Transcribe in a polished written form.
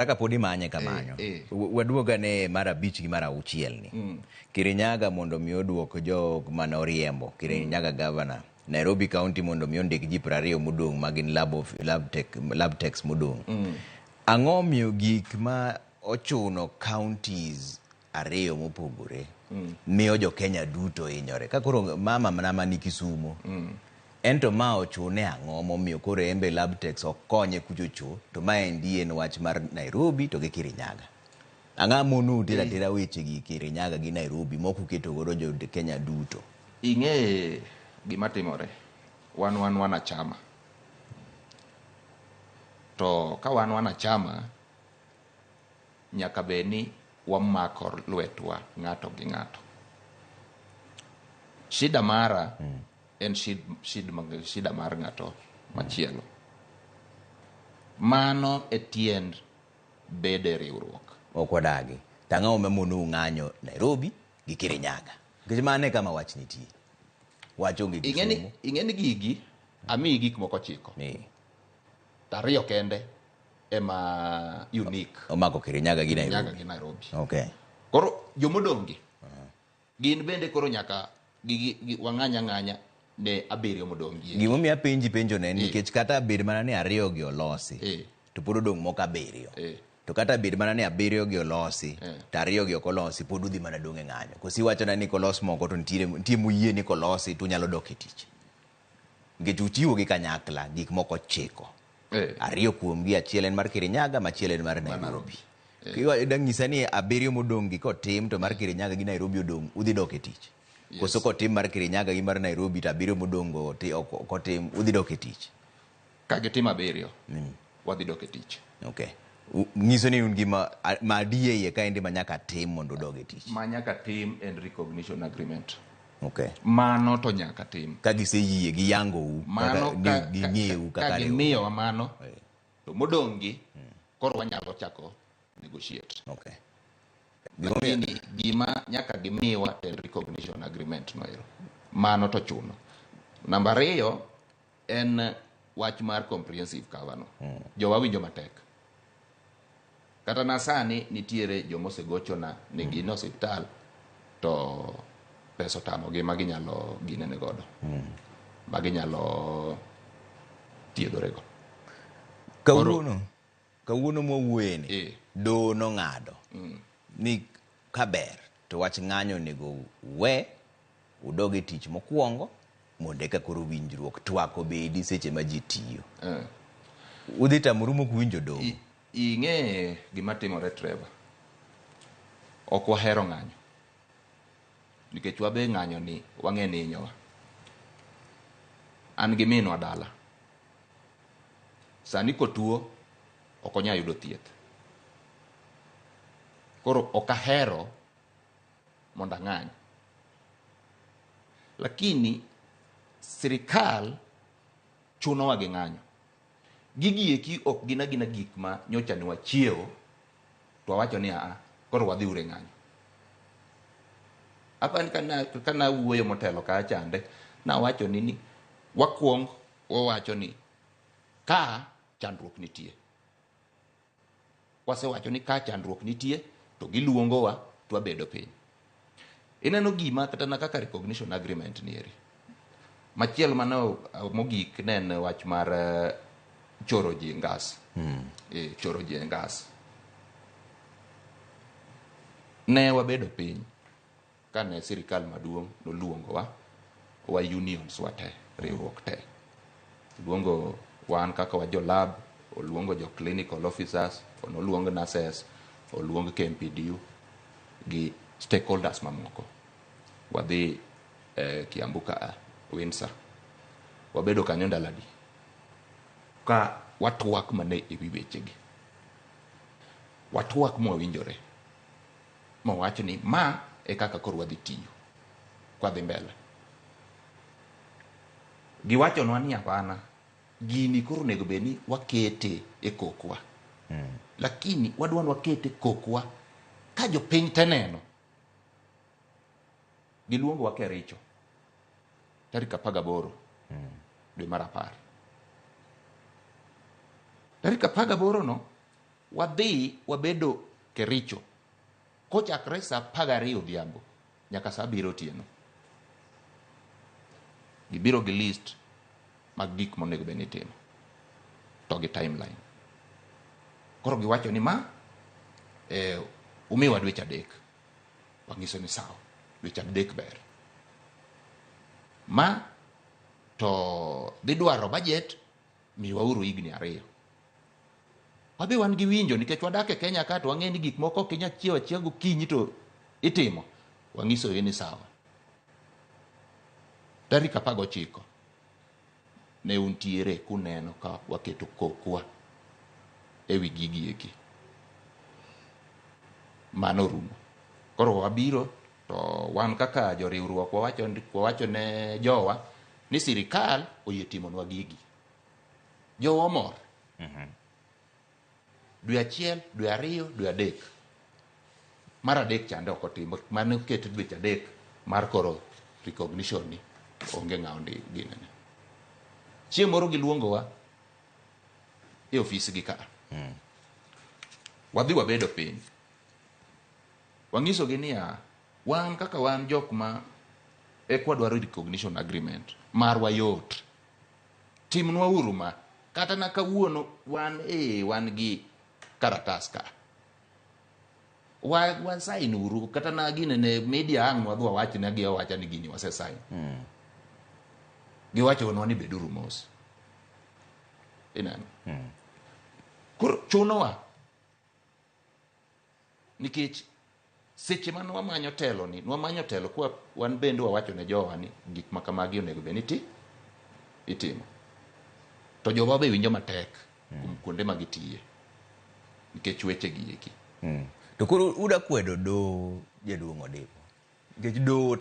Kaka podi manye kamanyo. Waduoga ne mara bich gi mara auchiel ni. Kirinyaga mondo mi oduok jo mana oriembo. Kirinyaga governor. Nairobi County mondo mi ondik ji 20 modong magin lab techs modong. Ang'o miyo gik ma ochuno counties ariyo mopogore miyo jo Kenya duto hinyore. Ka koro mama mana ni Kisumu. Ento ma ochune ang'o momiyo koro embe lab techs okonye kuchocho to ma endi en wach mar Nairobi to gi Kirinyaga. Ang'a monu tira weche gi Kirinyaga gi Nairobi moku keto goro jo Kenya duto. Ing'e gima timore. Wan achama. To ka wan achama nyaka be ni wamako lwetwa ng'ato gi ng'ato. Shida mara en shida mar ng'ato machielo. Mano e tiend bede riwruok. Ok wadagi. Tang'o memonu ng'anyo Nairobi gi Kirinyaga. Nikech mane kama wach nitie. Wach onge Kisumu. Ing'eni gigi ami gik moko chiko. Tariyo kende ema unique. Omako Kirinyaga gi Nairobi. Okay. Koro jomodongi. Gin bende koro nyaka wang'anya ne abiriyo modongi. Gimomiyo penjo ne nikech kata abed mana ni ariyo gi olosi. To pod odong' moko abiriyo. To kata abed mana ni abiriyo gi olosi, to ariyo gi ok olosi, pod udhi mana dong' e ng'anyo. Kosi wacho na ni kolos moko to nitie muyie ni kolosi to nyalo dok e tich. Nikech uchiwo gi kanyakla gik moko chiko. Ariyo kuom gi, achiel en mar Kirinyaga, machiel en mar Nairobi. Dang' nyisa ni abiriyo modong' gi kotim to mar Kirinyaga gi Nairobi odong' udhi dok e tich. Koso kotim mar Kirinyaga gi mar Nairobi to abiriyo modong' go kotim udhi dok e tich. Ka gitim abiriyo, wadhi dok e tich. Okay. Nyiso ni un gima ma adiye ye kaendi manyaka tim mondo dog e tich. Manyaka tim and recognition agreement. Okay. Mano to nyaka tim. Ka giseyie gi yango u mano gi nyeu ka gimiyo wa mano. To modong' gi koro wanyalo chako negotiate. Okay. Lakini gima nyaka gimiwa and recognition agreement no ero. Mano to chuno. Namba 2 en wach mar comprehensive cover no. Jowa winjo matek. Kata nasani nitiere jomosegocho na ne gin hospital to peso tamo gi maginyalo ginene godo. Maginyalo thiedhorego. Kawuono mwawuoyeni do no ng'ado ni kaber to wach ng'anyo nego we udog e tich mokwongo mondo eka koro winjruok twak obedi seche ma ji tiyo. Udhi tamuru mokwinjo do. Ing'e gima timore Trevor. Ok wahero ng'anyo. Nikech wabe ng'anyo ni wang'e ni inyowa. An gi minwa dala. Sani kotuo ok onya yudo thieth. Koro ok ahero mondo ang'any. Lakini sirikal chunowa gi ng'anyo. Gigi eki ok gina gik ma nyocha ni wachiewo to wawacho ni koro wadhi ure ng'anyo. Apa ni kana wuoyo motelo ka chande na wacho ni wakuong wawacho ni ka chandruok nitie. Wasewacho ni ka chandruok nitie to giluongowa to wabedo piny. Ineno gima kata na kaka recognition agreement ni eri. Machiel mano mogik nen wach mar choro ji ngas. Choro ji ngas. Ne wabedo piny kane sirikal maduong' noluongowa wa unions wate riwruok te. Luongo wan kaka wa jo lab, oluongo jo clinical officers, oluongo nurses, oluongo KMPDU gi stakeholders mamoko. Wadhi Kiambu ka Windsor. Wabedo kanyo ndaladi. Ka watwak mane ewi wechegi. Watwak mwawinjore. Mwawacho ni ma e kaka koro wadhi tiyo. Kwa dhi mbele. Giwacho nwa ni hapana. Gini koro nego beni wakete e kokwa. Lakini wadwan wakete kokwa ka jo piny teneno. Giluongo wa Kericho. Tarik 18 dwe mar 10. Tarik 18 no wadhi wabedo Kericho kochakre sa 12 odhiambo nyaka sa 7 otieno. Gibiro gi list mag gik monego bed ni timo to gi timeline. Koro giwacho ni ma umiwa dweche 3. Wangiso ni sawa, dweche 3 ber. Ma to dhi dwaro budget miwauru higni 2. Wadhi wan gi winjo nikech wadak e Kenya ka to wang'e ni gik moko kinya chiewo achiel gokinyi to itimo. Wangiso ni sawa. Tarik 19 ne untiere kuneno ka waketo kokwa ewi gigi eki. Mano rumo. Koro wabiro to wan kaka joriwruok wawacho ne jowa ni sirikal oyie timonwa gigi. Jowa mor. Dwe 1, dwe 2, dwe 3. Mar 3 chande ok otimo. Mano ket dweche 3 mar koro recognition ni onge ng'awo ginene. Chieng' moro giluongowa e ofis gi ka. Wadhi wabedo piny. Wangiso gi niya, wan kaka wan jok ma ekwa dwaro recognition agreement marwa yot. Timnwa uru ma kata na kawuono wan gi karatas ka. Wan sign uru kata na gine ne media ang' wadhi wawach ne gi wacha ni gini wase sign. Giwacho nwa ni beduru mos. Inano. Koro chunowa nikech seche man wamanyo telo ni, wamanyo telo kwa wan bende wawacho ne jowa ni gik makamagi onego bed ni itimo. To jowa be winjo matek kuonde ma gitiye nikech weche gi eki. To koro uda kwedo do jaduong' Odipo nikech do